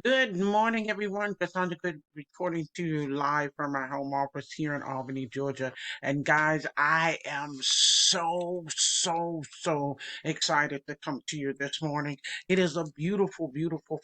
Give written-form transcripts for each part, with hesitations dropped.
Good morning, everyone. Cassandra Good reporting to you live from our home office here in Albany, Georgia. And guys, I am so excited to come to you this morning. It is a beautiful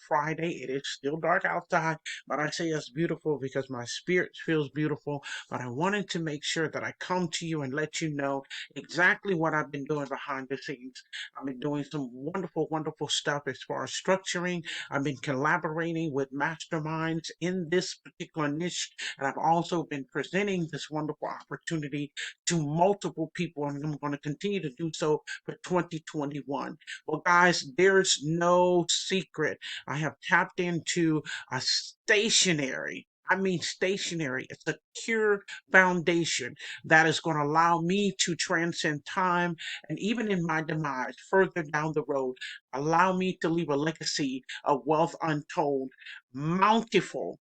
Friday. It is still dark outside, but I say it's beautiful because my spirit feels beautiful. But I wanted to make sure that I come to you and let you know exactly what I've been doing behind the scenes. I've been doing some wonderful stuff as far as structuring. I've been collaborating with masterminds in this particular niche, and I've also been presenting this wonderful opportunity to multiple people, and I'm going to continue to do so for 2021. Well, guys, there's no secret. I have tapped into a stationary, a secure foundation that is going to allow me to transcend time and even in my demise further down the road, allow me to leave a legacy of wealth untold, bountiful,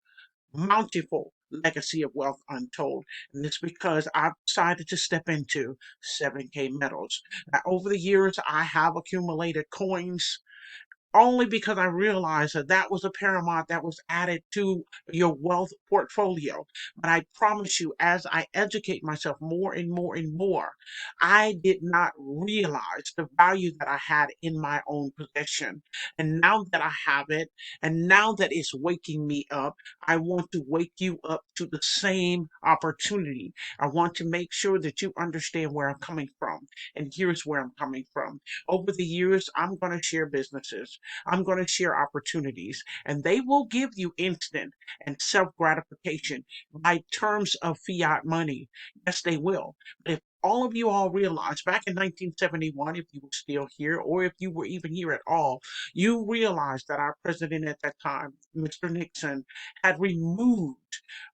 bountiful legacy of wealth untold. And it's because I've decided to step into 7K metals. Now, over the years, I have accumulated coins only because I realized that that was a paramount that was added to your wealth portfolio. But I promise you, as I educate myself more and more, I did not realize the value that I had in my own possession. And now that I have it, and now that it's waking me up, I want to wake you up to the same opportunity. I want to make sure that you understand where I'm coming from. And here's where I'm coming from. Over the years, I'm going to share businesses. I'm going to share opportunities, and they will give you instant and self gratification by terms of fiat money. Yes, they will. But if all of you all realize back in 1971, if you were still here, or if you were even here at all, you realized that our president at that time, Mr. Nixon, had removed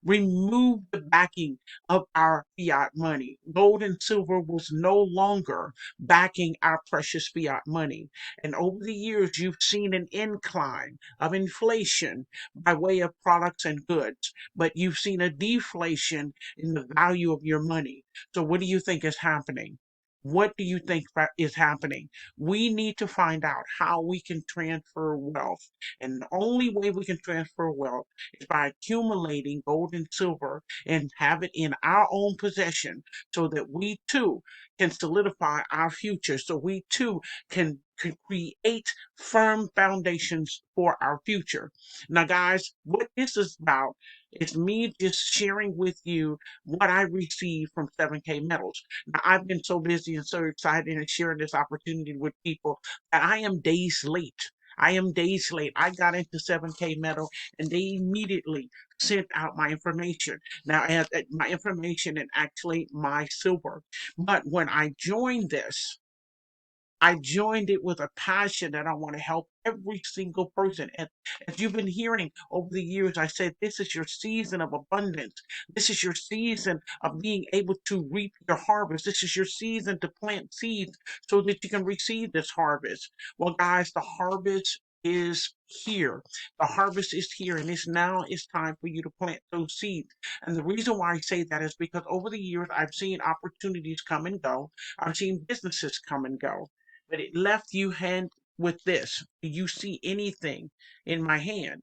the backing of our fiat money. Gold and silver was no longer backing our precious fiat money. And over the years, you've seen an incline of inflation by way of products and goods, but you've seen a deflation in the value of your money. So, what do you think is happening? What do you think is happening? We need to find out how we can transfer wealth. And the only way we can transfer wealth is by accumulating gold and silver and have it in our own possession so that we too can solidify our future, so we too can create firm foundations for our future. Now, guys, what this is about is me just sharing with you what I received from 7K Metals. Now, I've been so busy and so excited and sharing this opportunity with people that I am days late. I am days late. I got into 7K Metal and they immediately sent out my information. Now, I had my information and actually my silver. But when I joined this, I joined it with a passion that I want to help every single person. And as you've been hearing over the years, I said, this is your season of abundance. This is your season of being able to reap your harvest. This is your season to plant seeds so that you can receive this harvest. Well, guys, the harvest is here. The harvest is here, and it's time for you to plant those seeds. And the reason why I say that is because over the years, I've seen opportunities come and go. I've seen businesses come and go, but it left you hand with this. Do you see anything in my hand?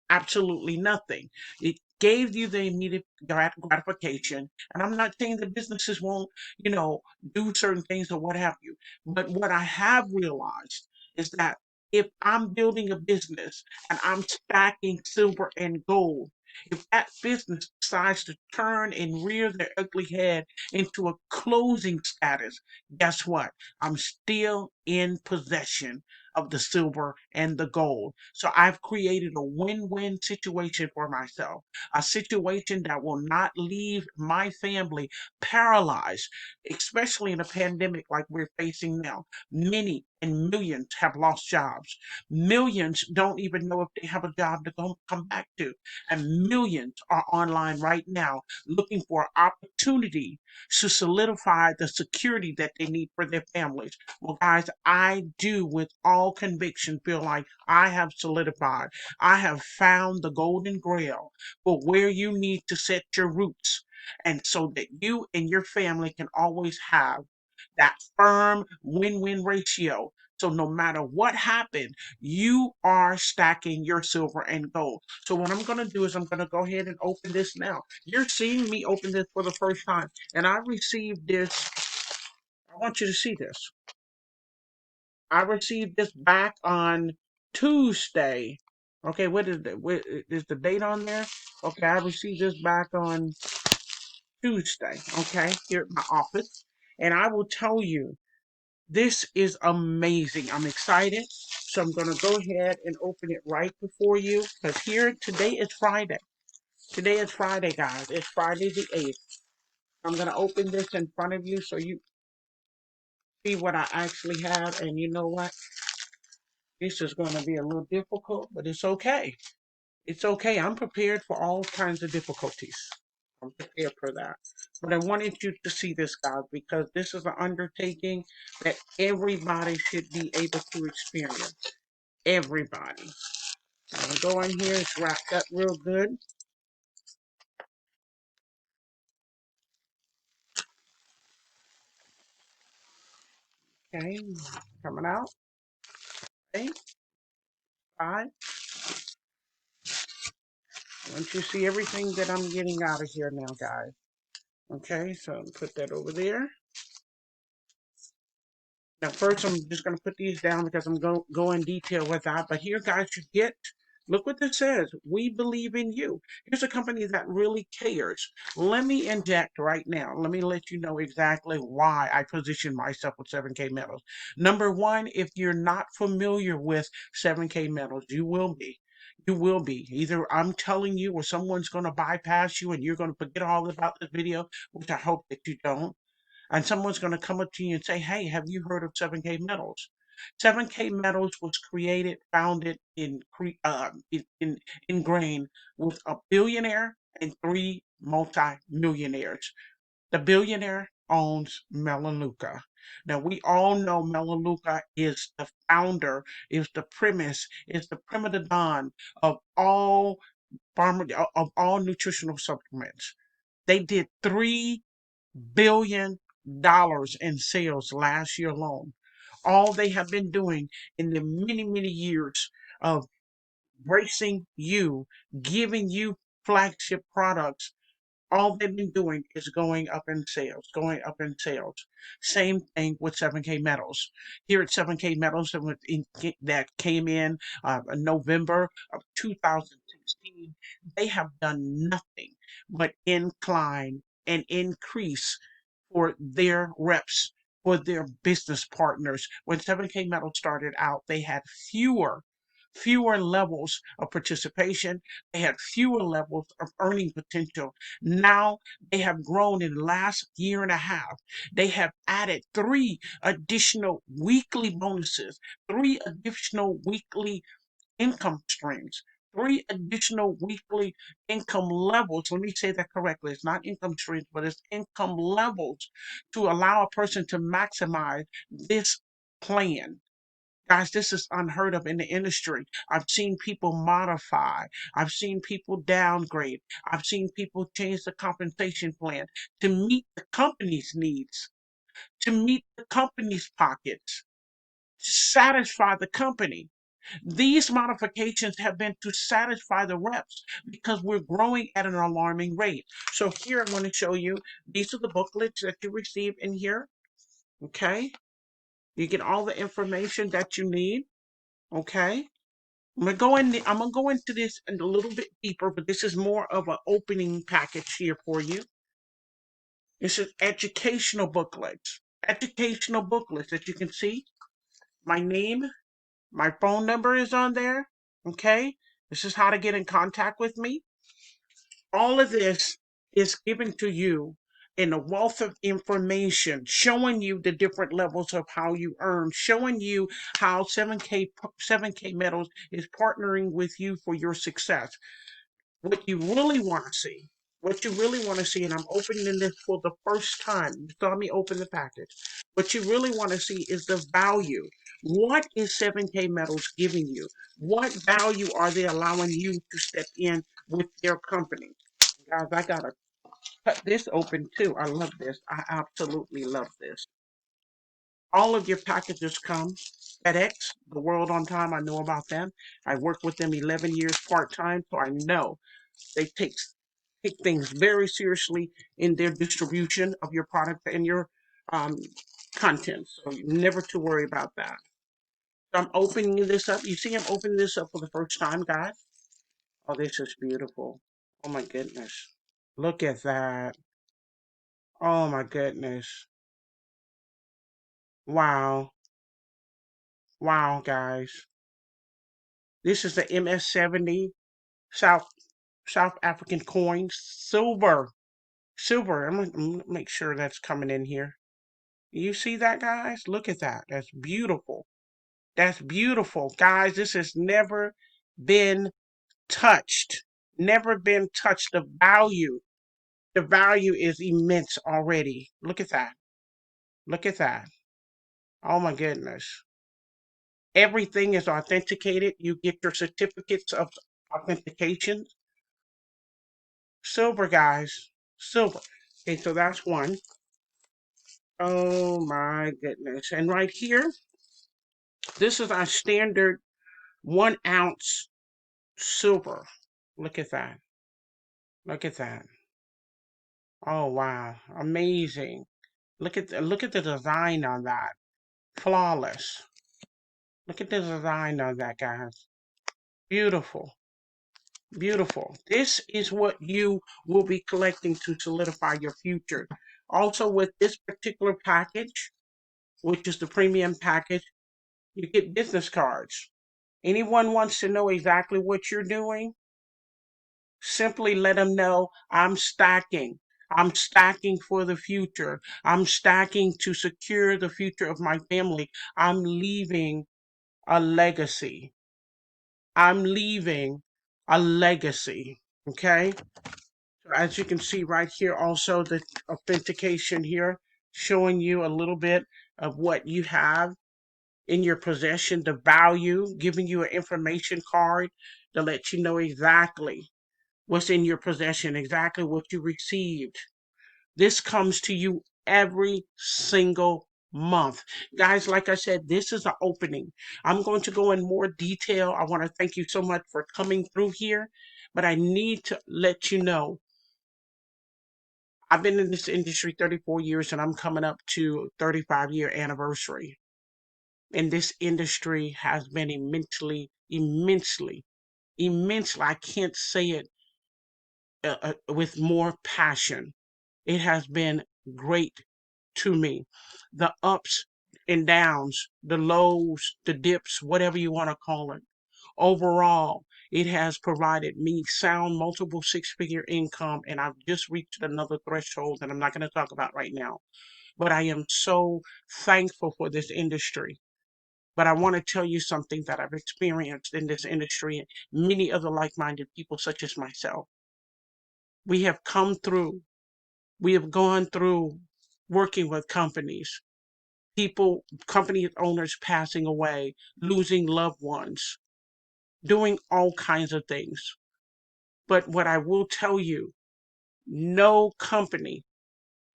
Absolutely nothing. It gave you the immediate gratification. And I'm not saying that businesses won't, do certain things or what have you. But what I have realized is that if I'm building a business and I'm stacking silver and gold, if that business decides to turn and rear their ugly head into a closing status, guess what? I'm still in possession of the silver and the gold. So I've created a win-win situation for myself, a situation that will not leave my family paralyzed, especially in a pandemic like we're facing now. Many and millions have lost jobs. Millions don't even know if they have a job to come back to. And millions are online right now looking for opportunity to solidify the security that they need for their families. Well, guys, I do with all conviction feel like I have solidified. I have found the golden grail for where you need to set your roots. And so that you and your family can always have that firm win win ratio So no matter what happened, you are stacking your silver and gold. So what I'm going to do is I'm going to go ahead and open this now. You're seeing me open this for the first time. And I received this. I want you to see this. I received this back on Tuesday. Okay, what is the date on there? Okay, I received this back on Tuesday. Okay, here at my office. And I will tell you, this is amazing. I'm excited. So I'm going to go ahead and open it right before you. Because here, today is Friday. Today is Friday, guys. It's Friday the 8th. I'm going to open this in front of you so you see what I actually have. And you know what? This is going to be a little difficult, but it's okay. It's okay. I'm prepared for all kinds of difficulties. I'm prepared for that. But I wanted you to see this, guys, because this is an undertaking that everybody should be able to experience. Everybody. I'm going to go in here. It's wrapped up real good. Okay. Coming out. Okay. Five. Once you see everything that I'm getting out of here now, guys. Okay. So put that over there. Now, first, I'm just going to put these down because I'm going to go in detail with that. But here, guys, you get, look what this says. We believe in you. Here's a company that really cares. Let me inject right now. Let me let you know exactly why I position myself with 7K Metals. Number one, if you're not familiar with 7K Metals, you will be. You will be. Either I'm telling you or someone's going to bypass you and you're going to forget all about this video, which I hope that you don't, and someone's going to come up to you and say, hey, have you heard of 7K Metals? 7K Metals was created, founded in grain with a billionaire and three multi-millionaires. The billionaire owns Melaleuca. Now, we all know Melaleuca is the founder, is the premise, is the prima donna of all of all nutritional supplements. They did $3 billion in sales last year alone. All they have been doing in the many, many years of bracing you, giving you flagship products, all they've been doing is going up in sales, going up in sales. Same thing with 7K Metals. Here at 7K Metals, that came in November of 2016, they have done nothing but incline and increase for their reps, for their business partners. When 7K Metals started out, they had fewer levels of participation. They had fewer levels of earning potential. Now they have grown in the last year and a half. They have added three additional weekly bonuses, three additional weekly income streams, three additional weekly income levels. Let me say that correctly. It's not income streams, but it's income levels to allow a person to maximize this plan. Guys, this is unheard of in the industry. I've seen people modify. I've seen people downgrade. I've seen people change the compensation plan to meet the company's needs, to meet the company's pockets, to satisfy the company. These modifications have been to satisfy the reps because we're growing at an alarming rate. So here I'm going to show you, these are the booklets that you receive in here. Okay. You get all the information that you need. Okay. I'm gonna go into this a little bit deeper, but this is more of an opening package here for you. This is educational booklets. Educational booklets that you can see. My name, my phone number is on there. Okay. This is how to get in contact with me. All of this is given to you in a wealth of information, showing you the different levels of how you earn, showing you how 7K Metals is partnering with you for your success. What you really want to see, what you really want to see, and I'm opening this for the first time. You saw me open the package. What you really want to see is the value. What is 7K Metals giving you? What value are they allowing you to step in with their company? Guys, I gotta cut this open too. I love this. I absolutely love this. All of your packages come. FedEx, the World on Time, I know about them. I worked with them 11 years part-time, so I know they take things very seriously in their distribution of your product and your um, content. So never to worry about that. So I'm opening this up. You see, I'm opening this up for the first time, guys. Oh, this is beautiful. Oh my goodness. Look at that. Oh my goodness. Wow. Wow, guys. This is the MS-70 South South African coins. Silver. Silver. I'm gonna make sure that's coming in here. You see that, guys? Look at that. That's beautiful. That's beautiful. Guys, this has never been touched. Never been touched. The value is immense already. Look at that. Look at that. Oh my goodness. Everything is authenticated. You get your certificates of authentication. Silver, guys. Silver. Okay, so that's one. Oh my goodness. And right here, this is our standard 1 ounce silver. Look at that. Look at that. Oh wow. Amazing. Look at the design on that. Flawless. Look at the design on that, guys. Beautiful. Beautiful. This is what you will be collecting to solidify your future. Also, with this particular package, which is the premium package, you get business cards. Anyone wants to know exactly what you're doing? Simply let them know I'm stacking. I'm stacking for the future. I'm stacking to secure the future of my family. I'm leaving a legacy. I'm leaving a legacy. Okay? So as you can see right here, also the authentication here, showing you a little bit of what you have in your possession, the value, giving you an information card to let you know exactly what's in your possession, exactly what you received. This comes to you every single month. Guys, like I said, this is an opening. I'm going to go in more detail. I want to thank you so much for coming through here, but I need to let you know I've been in this industry 34 years and I'm coming up to 35-year anniversary. And this industry has been immensely, I can't say it with more passion. It has been great to me. The ups and downs, the lows, the dips, whatever you want to call it. Overall, it has provided me sound multiple six-figure income, and I've just reached another threshold that I'm not going to talk about right now. But I am so thankful for this industry. But I want to tell you something that I've experienced in this industry and many other like-minded people such as myself. We have come through, we have gone through working with companies, people, company owners passing away, losing loved ones, doing all kinds of things. But what I will tell you, no company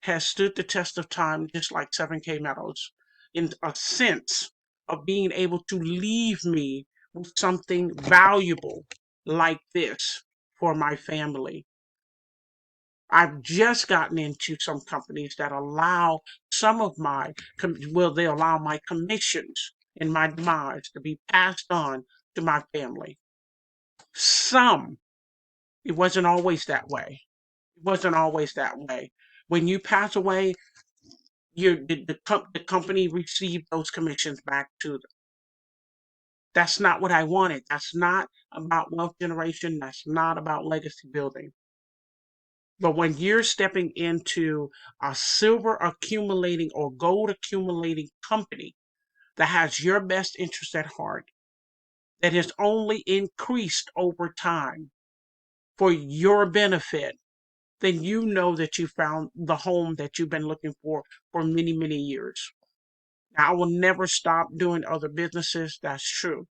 has stood the test of time just like 7K Metals in a sense of being able to leave me with something valuable like this for my family. I've just gotten into some companies that allow some of my, well, they allow my commissions and my demise to be passed on to my family. Some, it wasn't always that way. It wasn't always that way. When you pass away, the company received those commissions back to them. That's not what I wanted. That's not about wealth generation. That's not about legacy building. But when you're stepping into a silver accumulating or gold accumulating company that has your best interest at heart, that has only increased over time for your benefit, then you know that you found the home that you've been looking for many, many years. Now, I will never stop doing other businesses. That's true.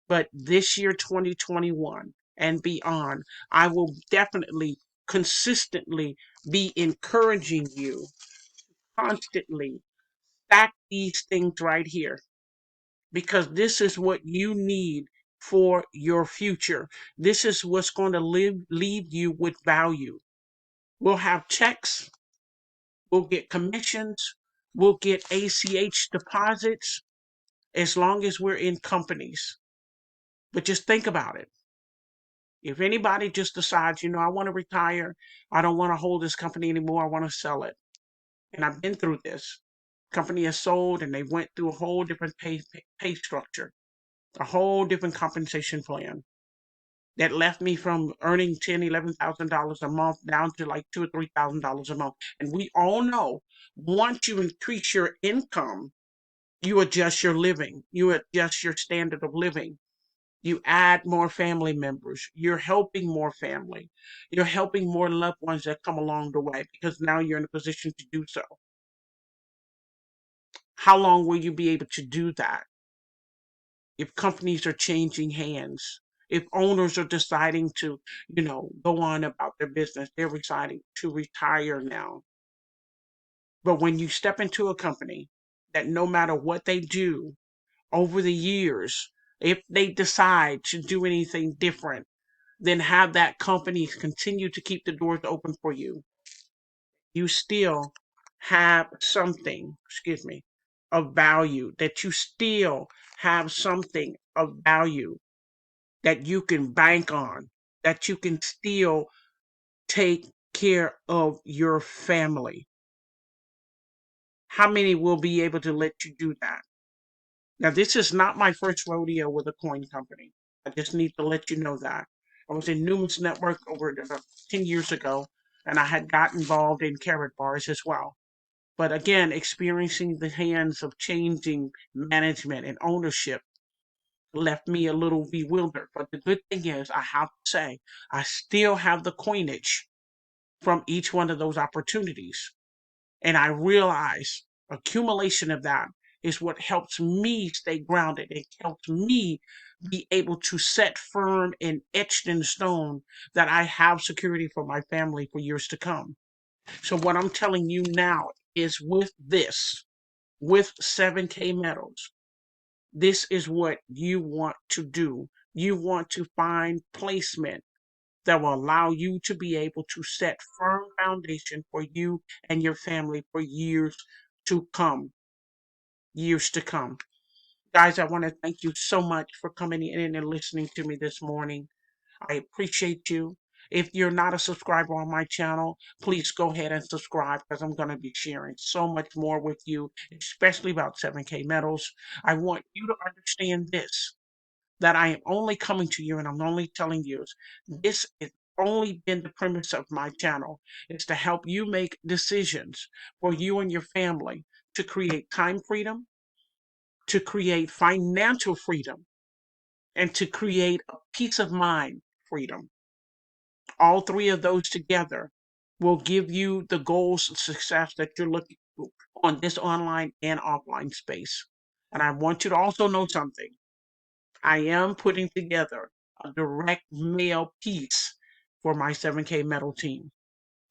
But this year, 2021 and beyond, I will definitely consistently be encouraging you constantly stack these things right here because this is what you need for your future. This is what's going to leave you with value. We'll have checks, we'll get commissions, we'll get ACH deposits as long as we're in companies. But just think about it. If anybody just decides, I want to retire, I don't want to hold this company anymore, I want to sell it. And I've been through this. Company has sold and they went through a whole different pay structure, a whole different compensation plan that left me from earning $10,000, $11,000 a month down to like $2,000 or $3,000 a month. And we all know once you increase your income, you adjust your living, you adjust your standard of living. You add more family members. You're helping more family. You're helping more loved ones that come along the way because now you're in a position to do so. How long will you be able to do that if companies are changing hands? If owners are deciding to, go on about their business, they're deciding to retire now. But when you step into a company that no matter what they do over the years, if they decide to do anything different, then have that company continue to keep the doors open for you. You still have something, of value, that you still have something of value that you can bank on, that you can still take care of your family. How many will be able to let you do that? Now, this is not my first rodeo with a coin company. I just need to let you know that. I was in Newman's Network over 10 years ago, and I had got involved in carrot bars as well. But again, experiencing the hands of changing management and ownership left me a little bewildered. But the good thing is, I have to say, I still have the coinage from each one of those opportunities. And I realize accumulation of that is what helps me stay grounded. It helps me be able to set firm and etched in stone that I have security for my family for years to come. So what I'm telling you now is with 7K metals, this is what you want to do. You want to find placement that will allow you to be able to set firm foundation for you and your family for years to come. Years to come. Guys, I want to thank you so much for coming in and listening to me this morning. I appreciate you. If you're not a subscriber on my channel, please go ahead and subscribe because I'm going to be sharing so much more with you, especially about 7K metals. I want you to understand this, that I am only coming to you and I'm only telling you this has only been the premise of my channel, is to help you make decisions for you and your family to create time freedom, to create financial freedom, and to create a peace of mind freedom. All three of those together will give you the goals and success that you're looking for on this online and offline space. And I want you to also know something. I am putting together a direct mail piece for my 7K metal team.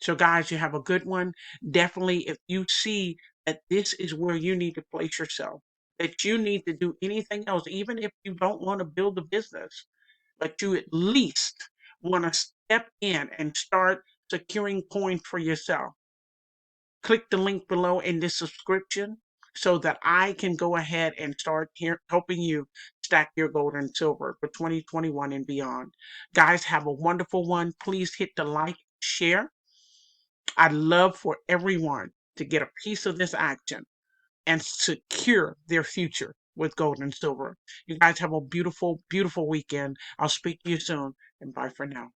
So, guys, you have a good one. Definitely, if you see that this is where you need to place yourself, that you need to do anything else, even if you don't want to build a business, but you at least want to step in and start securing coins for yourself, click the link below in this subscription so that I can go ahead and start helping you stack your gold and silver for 2021 and beyond. Guys, have a wonderful one. Please hit the like, share. I'd love for everyone to get a piece of this action and secure their future with gold and silver. You guys have a beautiful, beautiful weekend. I'll speak to you soon, and bye for now.